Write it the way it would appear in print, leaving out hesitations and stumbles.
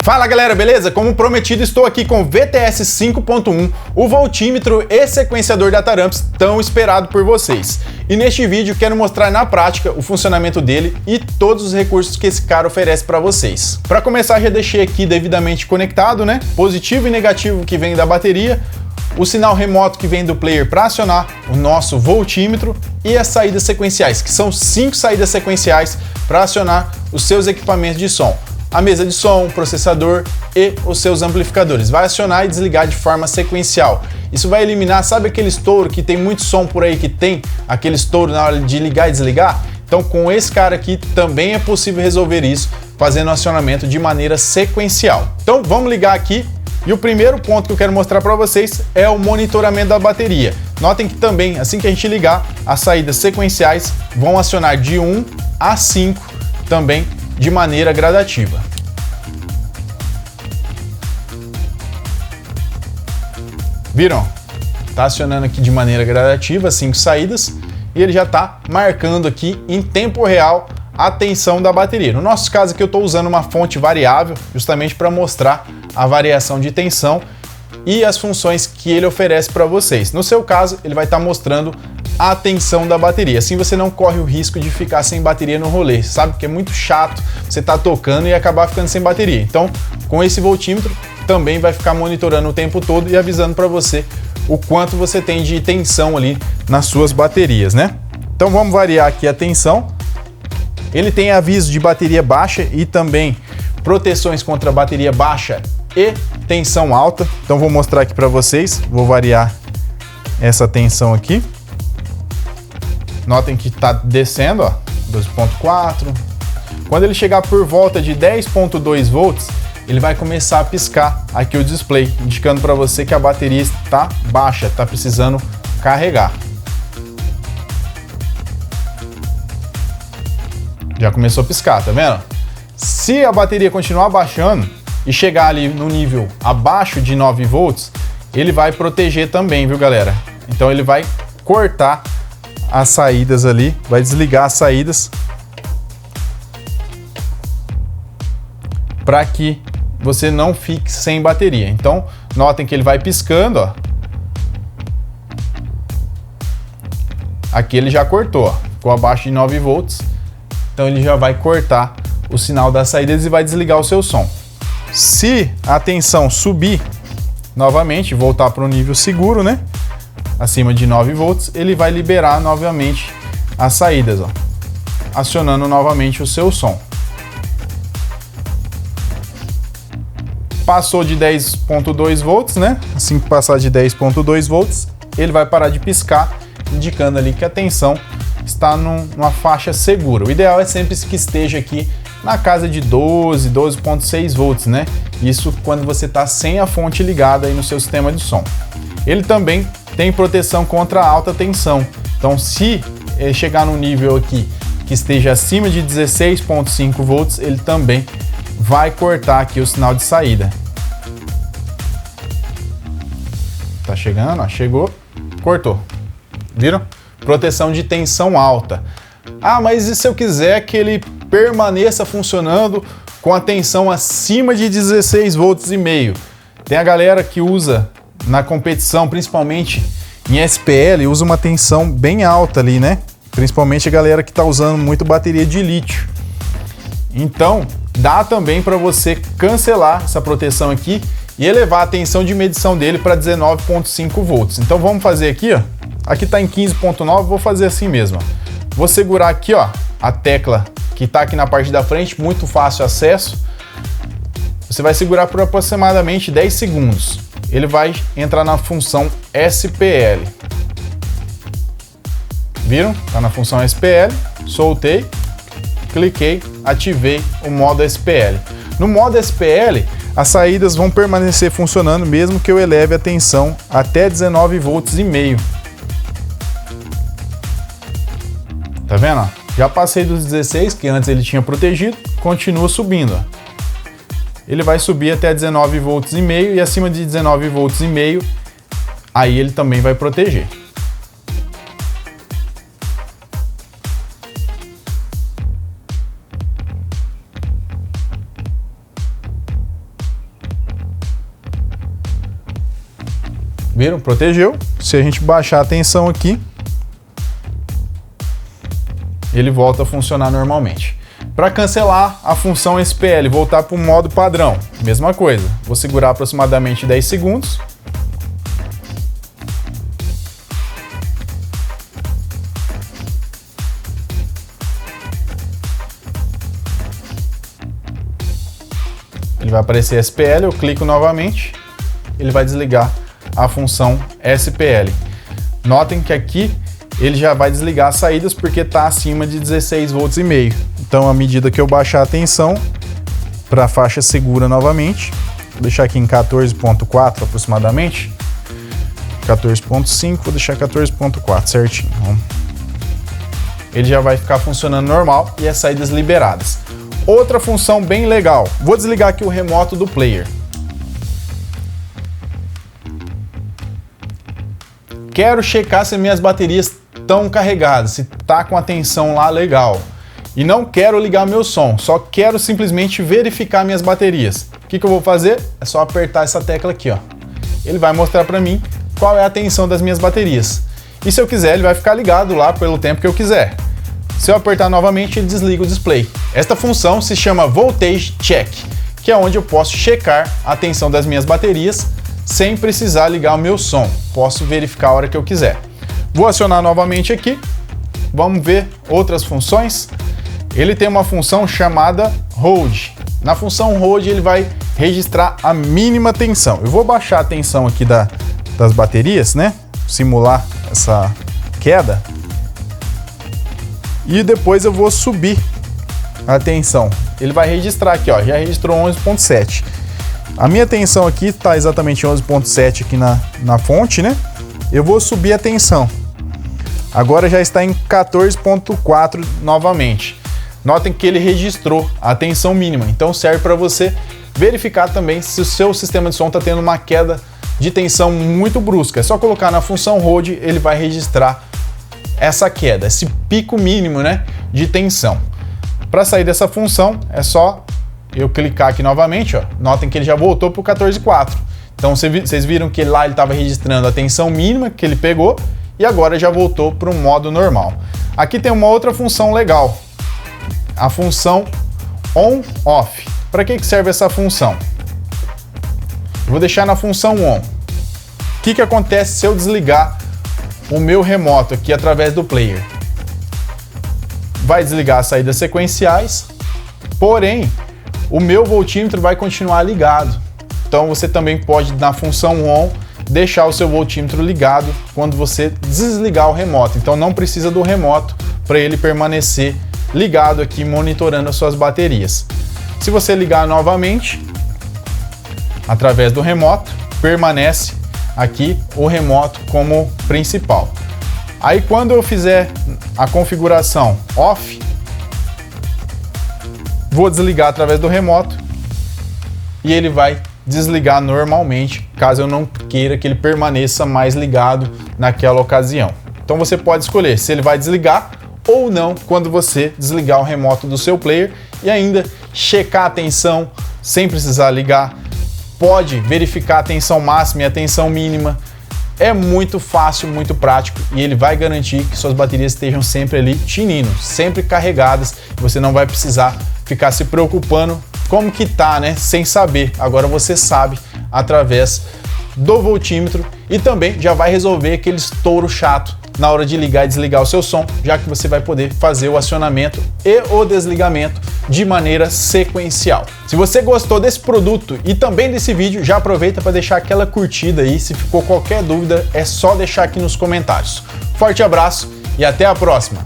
Fala galera, beleza? Como prometido, estou aqui com o VTS 5.1, o voltímetro e sequenciador da Taramps tão esperado por vocês. E neste vídeo quero mostrar na prática o funcionamento dele e todos os recursos que esse cara oferece para vocês. Para começar, já deixei aqui devidamente conectado, né? Positivo e negativo que vem da bateria, o sinal remoto que vem do player para acionar o nosso voltímetro e as saídas sequenciais, que são 5 saídas sequenciais para acionar os seus equipamentos de som. A mesa de som, o processador e os seus amplificadores. Vai acionar e desligar de forma sequencial. Isso vai eliminar, sabe aquele estouro que tem muito som por aí que tem aquele estouro na hora de ligar e desligar? Então com esse cara aqui também é possível resolver isso, fazendo o acionamento de maneira sequencial. Então vamos ligar aqui e o primeiro ponto que eu quero mostrar para vocês é o monitoramento da bateria. Notem que também, assim que a gente ligar, as saídas sequenciais vão acionar de 1 a 5 também, de maneira gradativa. Viram? Tá acionando aqui de maneira gradativa, 5 saídas, e ele já tá marcando aqui em tempo real a tensão da bateria. No nosso caso aqui eu estou usando uma fonte variável, justamente para mostrar a variação de tensão e as funções que ele oferece para vocês. No seu caso, ele vai estar mostrando a tensão da bateria. Assim você não corre o risco de ficar sem bateria no rolê. Você sabe que é muito chato você estar tocando e acabar ficando sem bateria. Então, com esse voltímetro, também vai ficar monitorando o tempo todo e avisando para você o quanto você tem de tensão ali nas suas baterias, né? Então vamos variar aqui a tensão. Ele tem aviso de bateria baixa e também proteções contra bateria baixa e tensão alta. Então vou mostrar aqui para vocês. Vou variar essa tensão aqui. Notem que está descendo, ó, 12.4. Quando ele chegar por volta de 10.2 volts, ele vai começar a piscar aqui o display, indicando para você que a bateria está baixa, está precisando carregar. Já começou a piscar, tá vendo? Se a bateria continuar baixando e chegar ali no nível abaixo de 9 volts, ele vai proteger também, viu galera? Então ele vai cortar as saídas ali, vai desligar as saídas para que você não fique sem bateria. Então, notem que ele vai piscando, ó. Aqui ele já cortou, ó. Ficou abaixo de 9 volts. Então ele já vai cortar o sinal das saídas e vai desligar o seu som. Se a tensão subir novamente, voltar para o nível seguro, né? Acima de 9 volts, ele vai liberar novamente as saídas, ó, acionando novamente o seu som. Passou de 10.2 volts, né? Assim que passar de 10.2 volts, ele vai parar de piscar, indicando ali que a tensão está numa faixa segura. O ideal é sempre que esteja aqui na casa de 12.6 volts, né? Isso quando você está sem a fonte ligada aí no seu sistema de som. Ele também tem proteção contra alta tensão. Então, se chegar no nível aqui que esteja acima de 16.5 volts, ele também vai cortar aqui o sinal de saída. Tá chegando, ó, chegou, cortou. Viram? Proteção de tensão alta. Ah, mas e se eu quiser que ele permaneça funcionando com a tensão acima de 16 volts e meio? Tem a galera que usa na competição, principalmente em SPL, usa uma tensão bem alta ali, né? Principalmente a galera que está usando muito bateria de lítio. Então, dá também para você cancelar essa proteção aqui e elevar a tensão de medição dele para 19.5 volts. Então vamos fazer aqui, ó. Aqui está em 15.9, vou fazer assim mesmo. Ó. Vou segurar aqui, ó, a tecla que está aqui na parte da frente, muito fácil acesso. Você vai segurar por aproximadamente 10 segundos. Ele vai entrar na função SPL. Viram? Está na função SPL, soltei, cliquei, ativei o modo SPL. No modo SPL, as saídas vão permanecer funcionando mesmo que eu eleve a tensão até 19 volts e meio. Tá vendo? Já passei dos 16, que antes ele tinha protegido, continua subindo. Ó. Ele vai subir até 19 volts e meio e acima de 19 volts e meio, aí ele também vai proteger. Viram? Protegeu. Se a gente baixar a tensão aqui, ele volta a funcionar normalmente. Para cancelar a função SPL, voltar para o modo padrão, mesma coisa. Vou segurar aproximadamente 10 segundos. Ele vai aparecer SPL, eu clico novamente, ele vai desligar a função SPL. Notem que aqui ele já vai desligar as saídas porque está acima de 16 volts e meio. Então, à medida que eu baixar a tensão para a faixa segura novamente, vou deixar aqui em 14.4 aproximadamente, 14.5, vou deixar 14.4 certinho. Ele já vai ficar funcionando normal e as saídas liberadas. Outra função bem legal, vou desligar aqui o remoto do player. Quero checar se minhas baterias estão carregadas, se tá com a tensão lá legal. E não quero ligar meu som, só quero simplesmente verificar minhas baterias. O que eu vou fazer? É só apertar essa tecla aqui, ó. Ele vai mostrar para mim qual é a tensão das minhas baterias. E se eu quiser, ele vai ficar ligado lá pelo tempo que eu quiser. Se eu apertar novamente, ele desliga o display. Esta função se chama Voltage Check, que é onde eu posso checar a tensão das minhas baterias sem precisar ligar o meu som. Posso verificar a hora que eu quiser. Vou acionar novamente aqui. Vamos ver outras funções. Ele tem uma função chamada Hold. Na função Hold, ele vai registrar a mínima tensão. Eu vou baixar a tensão aqui das baterias, né? Simular essa queda. E depois eu vou subir a tensão. Ele vai registrar aqui, ó, já registrou 11.7. A minha tensão aqui está exatamente 11.7 aqui na fonte, né? Eu vou subir a tensão. Agora já está em 14.4 novamente. Notem que ele registrou a tensão mínima, então serve para você verificar também se o seu sistema de som está tendo uma queda de tensão muito brusca. É só colocar na função Hold, ele vai registrar essa queda, esse pico mínimo, né, de tensão. Para sair dessa função, é só eu clicar aqui novamente, ó. Notem que ele já voltou para o 14.4. Então vocês viram que lá ele estava registrando a tensão mínima que ele pegou e agora já voltou para um modo normal. Aqui tem uma outra função legal, a função On-Off. Para que serve essa função? Eu vou deixar na função On. O que acontece se eu desligar o meu remoto aqui através do player? Vai desligar as saídas sequenciais, porém o meu voltímetro vai continuar ligado. Então você também pode, na função On, deixar o seu voltímetro ligado quando você desligar o remoto. Então não precisa do remoto para ele permanecer ligado aqui, monitorando as suas baterias. Se você ligar novamente através do remoto, permanece aqui o remoto como principal. Aí quando eu fizer a configuração off, vou desligar através do remoto e ele vai desligar normalmente, caso eu não queira que ele permaneça mais ligado naquela ocasião. Então você pode escolher se ele vai desligar ou não quando você desligar o remoto do seu player e ainda checar a tensão sem precisar ligar. Pode verificar a tensão máxima e a tensão mínima. É muito fácil, muito prático e ele vai garantir que suas baterias estejam sempre ali tinindo, sempre carregadas. Você não vai precisar ficar se preocupando como que tá, né? Sem saber. Agora você sabe através do voltímetro e também já vai resolver aquele estouro chato na hora de ligar e desligar o seu som, já que você vai poder fazer o acionamento e o desligamento de maneira sequencial. Se você gostou desse produto e também desse vídeo, já aproveita para deixar aquela curtida aí. Se ficou qualquer dúvida, é só deixar aqui nos comentários. Forte abraço e até a próxima!